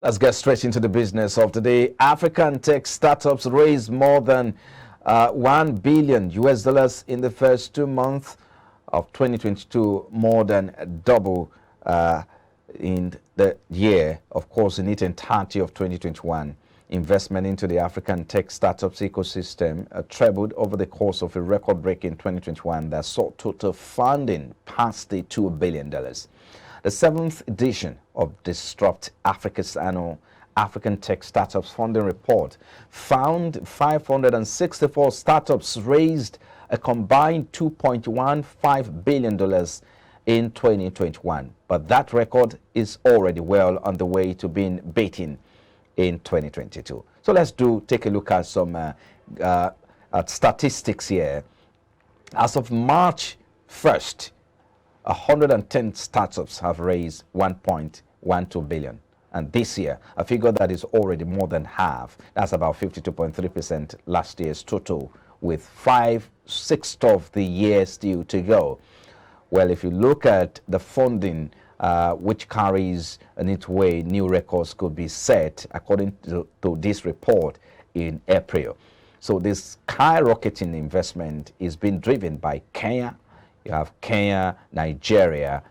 Let's get straight into the business of today. African tech startups raised more than 1 billion US dollars in the first 2 months of 2022, more than double in the year, of course, in its entirety of 2021. Investment into the African tech startups ecosystem trebled over the course of a record-breaking 2021 that saw total funding past the $2 billion. The seventh edition of Disrupt Africa's annual African Tech Startups Funding Report found 564 startups raised a combined $2.15 billion in 2021. But that record is already well on the way to being beaten in 2022. So let's take a look at some at statistics here. As of March 1st, 110 startups have raised 1.12 billion. And this year, a figure that is already more than half. That's about 52.3% last year's total, with 5/6 of the year still to go. Well, if you look at the funding, which carries in its way new records could be set, according to this report in April. So this skyrocketing investment is being driven by Kenya. You have Kenya, Nigeria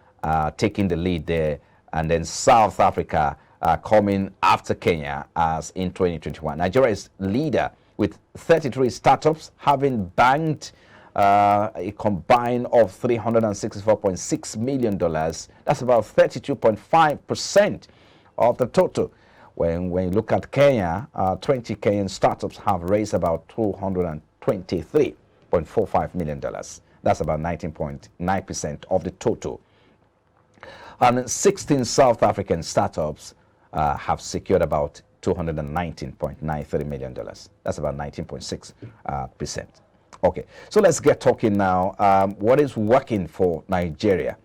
taking the lead there, and then South Africa coming after Kenya as in 2021. Nigeria is leader with 33 startups having banked a combine of $364.6 million. That's about 32.5% of the total. When you look at Kenya, 20 Kenyan startups have raised about $223.45 million. That's about 19.9% of the total. And 16 South African startups have secured about $219.93 million. That's about 19.6%. Okay, so let's get talking now. What is working for Nigeria,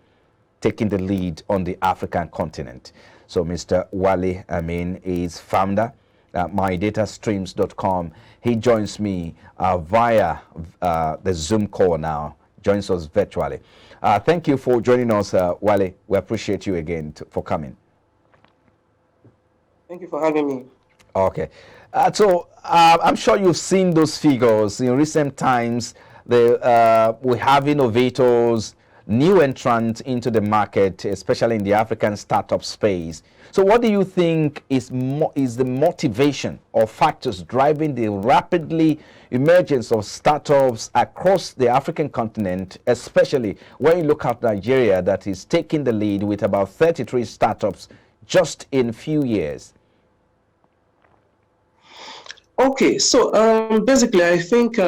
taking the lead on the African continent? So Mr. Wale Amin is founder at mydatastreams.com. He joins me via the Zoom call now, joins us virtually. Thank you for joining us, Wale. We appreciate you again for coming. Thank you for having me. Okay. So I'm sure you've seen those figures in recent times. We have innovators, new entrants into the market, especially in the African startup space. So what do you think is the motivation or factors driving the rapidly emergence of startups across the African continent, especially when you look at Nigeria that is taking the lead with about 33 startups just in few years? Okay, so basically, I think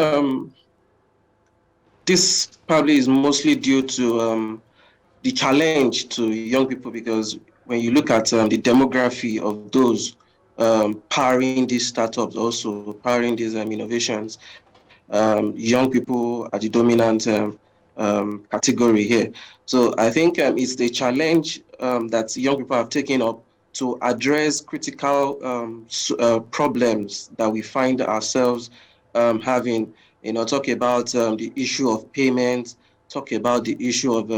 this probably is mostly due to the challenge to young people, because when you look at the demography of those powering these startups, also powering these innovations, young people are the dominant category here. So I think it's the challenge that young people have taken up to address critical problems that we find ourselves having. Talk about the issue of payments, talk about the issue of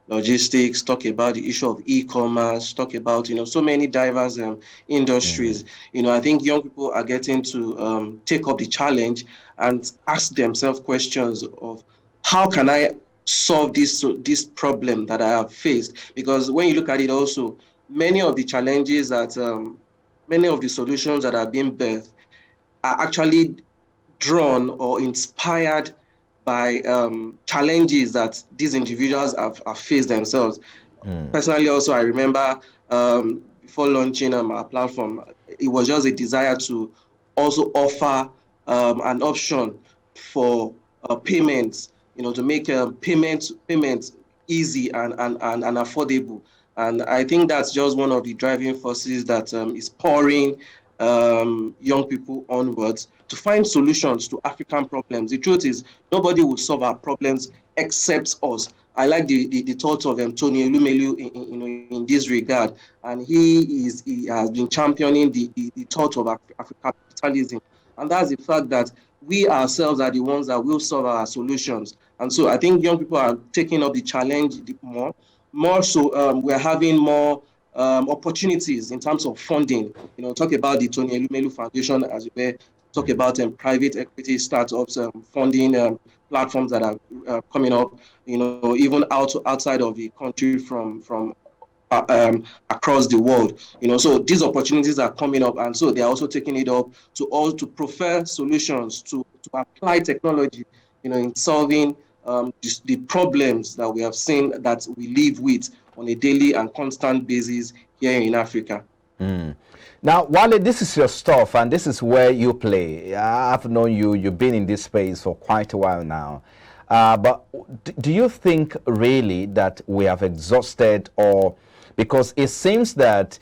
logistics, talk about the issue of e-commerce, talk about so many diverse industries. I think young people are getting to take up the challenge and ask themselves questions of how can I solve this problem that I have faced? Because when you look at it also, many of the challenges that, many of the solutions that are being birthed are actually drawn or inspired by challenges that these individuals have faced themselves. Personally, also, I remember before launching our platform, it was just a desire to also offer an option for payments, to make payments easy and affordable. And I think that's just one of the driving forces that is pouring young people onwards to find solutions to African problems. The truth is, nobody will solve our problems except us. I like the thoughts of Tony Elumelu in this regard, and he has been championing the thought of African capitalism, and that's the fact that we ourselves are the ones that will solve our solutions. And so I think young people are taking up the challenge more so. We're having more opportunities in terms of funding. Talk about the Tony Elumelu Foundation, as you were, talk about private equity startups, funding platforms that are coming up, even outside of the country from across the world. So these opportunities are coming up, and so they are also taking it up to prefer solutions to apply technology, in solving the problems that we have seen that we live with on a daily and constant basis here in Africa. Now, Wale, this is your stuff, and this is where you play. I've known you; you've been in this space for quite a while now. But do you think really that we have exhausted, or because it seems that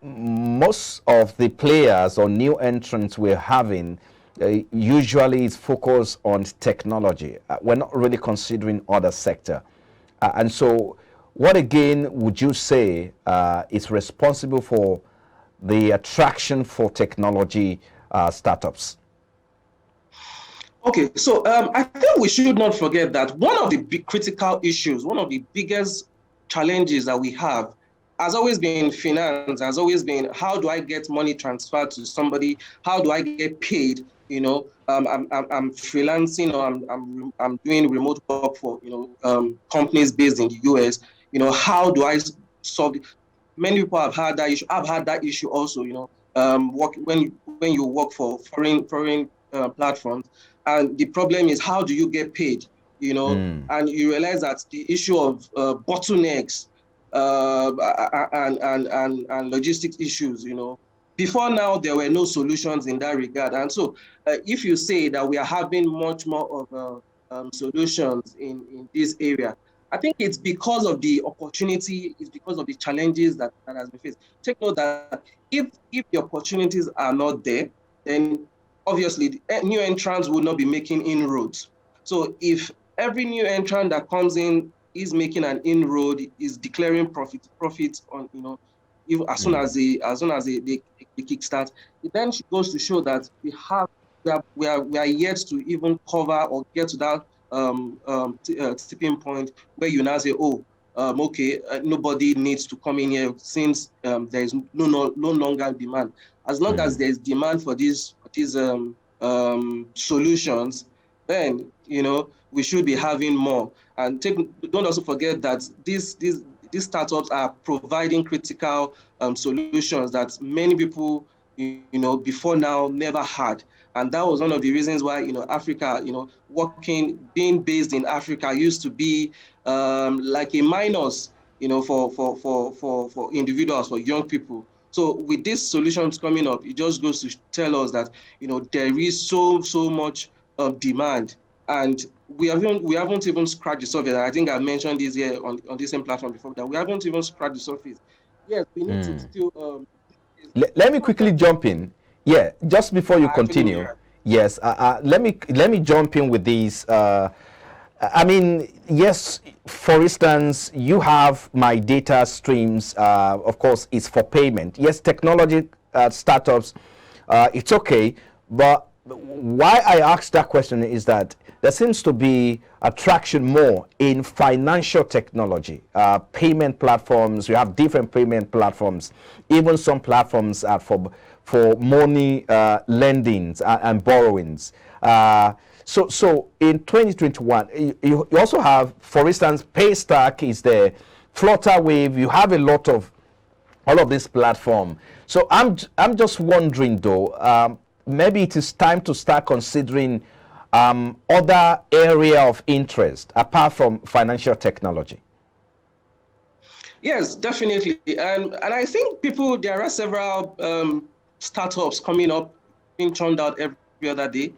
most of the players or new entrants we're having usually is focused on technology. We're not really considering other sector. And so what again would you say is responsible for the attraction for technology startups? Okay, so I think we should not forget that one of the big critical issues, one of the biggest challenges that we have has always been finance, has always been how do I get money transferred to somebody? How do I get paid? I'm freelancing, or I'm doing remote work for companies based in the US. How do I solve it? Many people have had that issue. I've had that issue also. When you work for foreign platforms, and the problem is how do you get paid? And you realize that the issue of bottlenecks and logistics issues, before now there were no solutions in that regard. And so if you say that we are having much more of solutions in this area, I think it's because of the opportunity, it's because of the challenges that has been faced. Take note that if the opportunities are not there, then obviously the new entrants will not be making inroads. So if every new entrant that comes in is making an inroad, is declaring profit on, even as soon as they kickstart, it then goes to show that we are yet to even cover or get to that tipping point where you now say, nobody needs to come in here since there is no longer demand. As long as there is demand for these solutions, then we should be having more. And don't also forget that these startups are providing critical solutions that many people before now never had. And that was one of the reasons why Africa, being based in Africa used to be like a minus, for individuals, for young people. So with these solutions coming up, it just goes to tell us that there is so much demand, and we haven't even scratched the surface. I think I mentioned this here on this same platform before, that we haven't even scratched the surface. Yes, we need to still. Let me quickly jump in. Yeah, just before you continue. Yes, let me jump in with these. I mean, yes, for instance, you have my data streams, of course, it's for payment. Yes, technology startups, it's okay. But why I asked that question is that there seems to be attraction more in financial technology, payment platforms. You have different payment platforms. Even some platforms are for money lendings and borrowings. So in 2021, you also have, for instance, Paystack is there, Flutterwave. You have a lot of all of this platform. So I'm just wondering though, maybe it is time to start considering other area of interest apart from financial technology. Yes, definitely, and I think there are several startups coming up, being churned out every other day.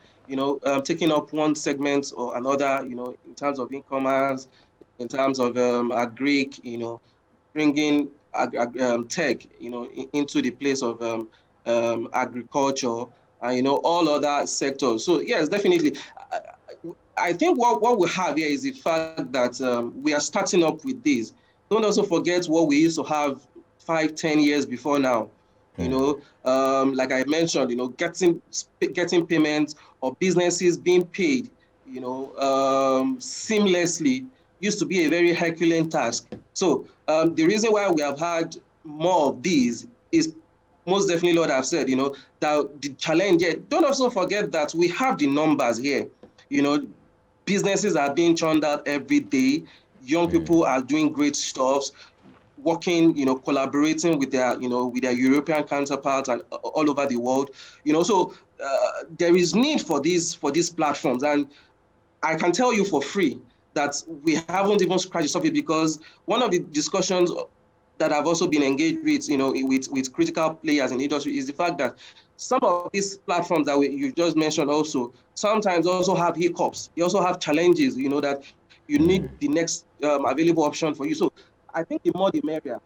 Taking up one segment or another. In terms of e-commerce, in terms of agric. Bringing tech. Into the place of agriculture. And all other sectors. So yes, definitely. I think what we have here is the fact that we are starting up with this. Don't also forget what we used to have 5-10 years before now. Like I mentioned, getting payments or businesses being paid, seamlessly used to be a very Herculean task. So the reason why we have had more of these is most definitely what I've said, that the challenge here. Don't also forget that we have the numbers here. Businesses are being churned out every day. Young people are doing great stuff, working, collaborating with their, with their European counterparts and all over the world. So there is need for these platforms, and I can tell you for free that we haven't even scratched the surface, because one of the discussions that I've also been engaged with, with critical players in the industry, is the fact that some of these platforms that you just mentioned also sometimes also have hiccups. They also have challenges, that you need the next available option for you. So I think the more the merrier.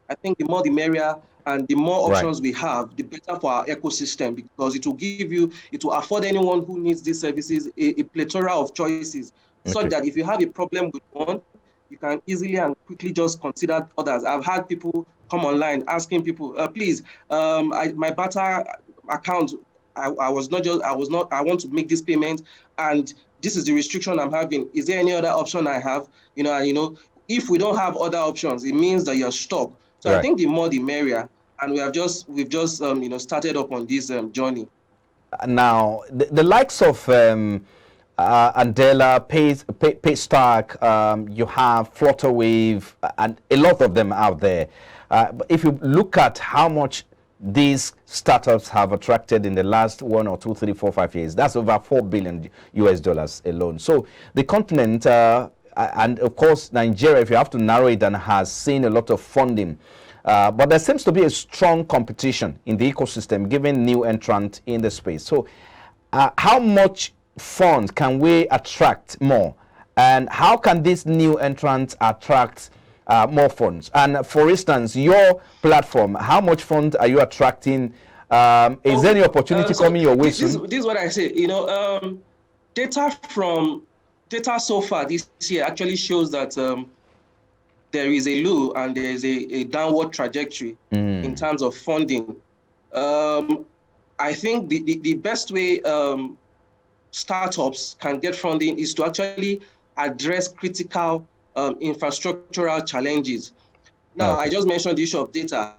I think the more the merrier, and the more options we have, the better for our ecosystem, because it will afford anyone who needs these services a plethora of choices, such that if you have a problem with one, you can easily and quickly just consider others. I've had people come online asking people, please, my barter account, I want to make this payment, and this is the restriction I'm having. Is there any other option I have? If we don't have other options, it means that you're stuck. So I think the more the merrier, and we've just started up on this journey. Now, the likes of Andela, Paystack, you have Flutterwave, and a lot of them out there. But if you look at how much these startups have attracted in the last 1 or 2, 3, 4, 5 years, that's over $4 billion alone. So the continent, and of course Nigeria, if you have to narrow it down, has seen a lot of funding. But there seems to be a strong competition in the ecosystem, given new entrant in the space. So how much funds can we attract more? And how can this new entrant attract more funds? And for instance, your platform, how much funds are you attracting? Is there any opportunity coming your way soon? This is what I say. Data so far this year actually shows that there is a low and there is a downward trajectory in terms of funding. I think the best way startups can get funding is to actually address critical infrastructural challenges. Now, I just mentioned the issue of data.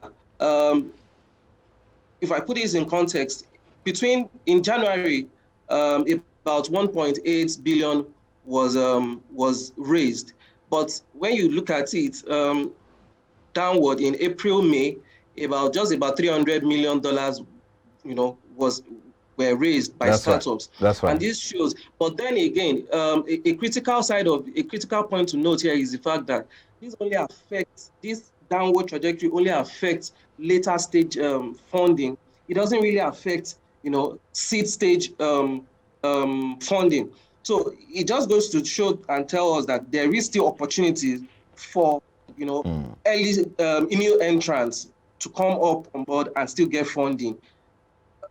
If I put this in context, in January, about 1.8 billion was raised. But when you look at it downward in April, May, just about $300 million, were raised by startups. That's right. And this shows. But then again, a critical point to note here is the fact that this downward trajectory only affects later stage funding. It doesn't really affect, seed stage funding. So it just goes to show and tell us that there is still opportunities for, early new entrants to come up on board and still get funding.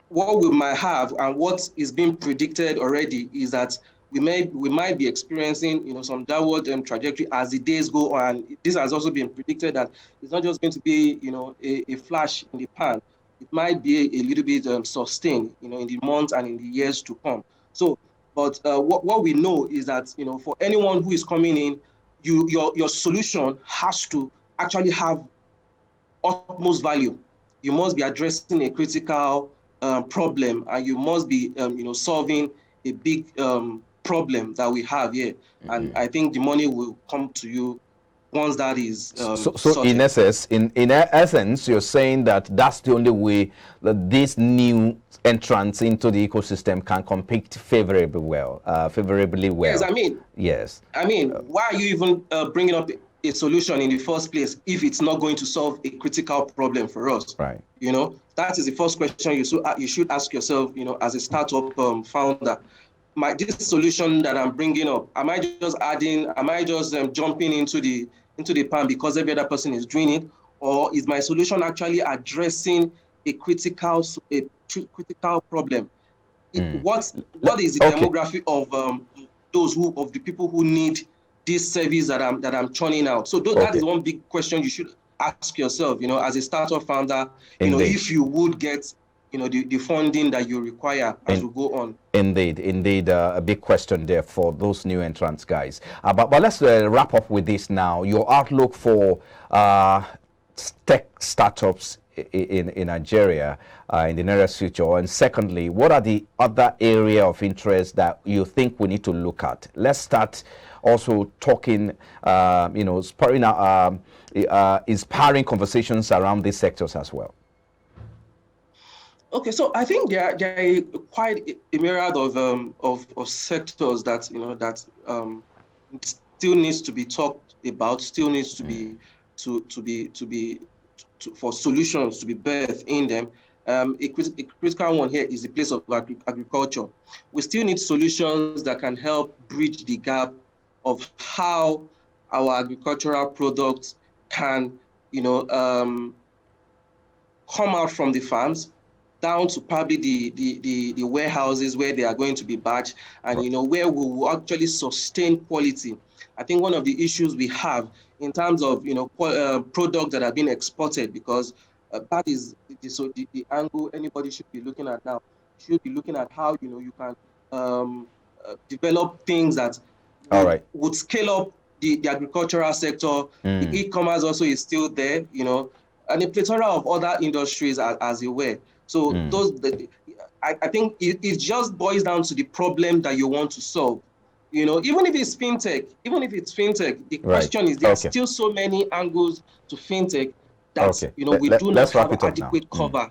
What we might have, and what is being predicted already, is that we might be experiencing, some downward trajectory as the days go on. This has also been predicted that it's not just going to be, a flash in the pan. It might be a little bit sustained, in the months and in the years to come. So, but what we know is that, for anyone who is coming in, your solution has to actually have utmost value. You must be addressing a critical problem, and you must be, solving a big problem that we have here. And I think the money will come to you once that is so in essence, you're saying that that's the only way that these new entrants into the ecosystem can compete favorably well. Yes. Why are you even bringing up a solution in the first place if it's not going to solve a critical problem for us? Right. That is the first question you should ask yourself, as a startup founder. This solution that I'm bringing up, am I just jumping into the pan because every other person is doing it, or is my solution actually addressing a critical problem? What is the demography of the people who need this service that I'm churning out? So that is one big question you should ask yourself, as a startup founder, if you would get, the funding that you require as we go on. Indeed, a big question there for those new entrants, guys. But let's wrap up with this now. Your outlook for tech startups in Nigeria in the nearest future? And secondly, what are the other area of interest that you think we need to look at? Let's start also talking, inspiring conversations around these sectors as well. Okay, so I think there are quite a myriad of sectors that still needs to be talked about, still needs to be for solutions to be birthed in them. A critical one here is the place of agriculture. We still need solutions that can help bridge the gap of how our agricultural products can, come out from the farms down to probably the warehouses where they are going to be batched, and where we will actually sustain quality. I think one of the issues we have in terms of products that are being exported, because that is the angle anybody should be looking at now. Should be looking at how you can develop things that would scale up the agricultural sector. The e-commerce also is still there, and a plethora of other industries as you were. So I think it just boils down to the problem that you want to solve. Even if it's fintech, the question is there are still so many angles to fintech that we do not have adequate cover.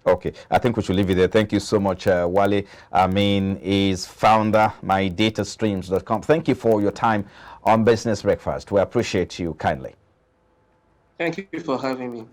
Okay, I think we should leave it there. Thank you so much, Wale. Is founder mydatastreams.com. Thank you for your time on Business Breakfast. We appreciate you kindly. Thank you for having me.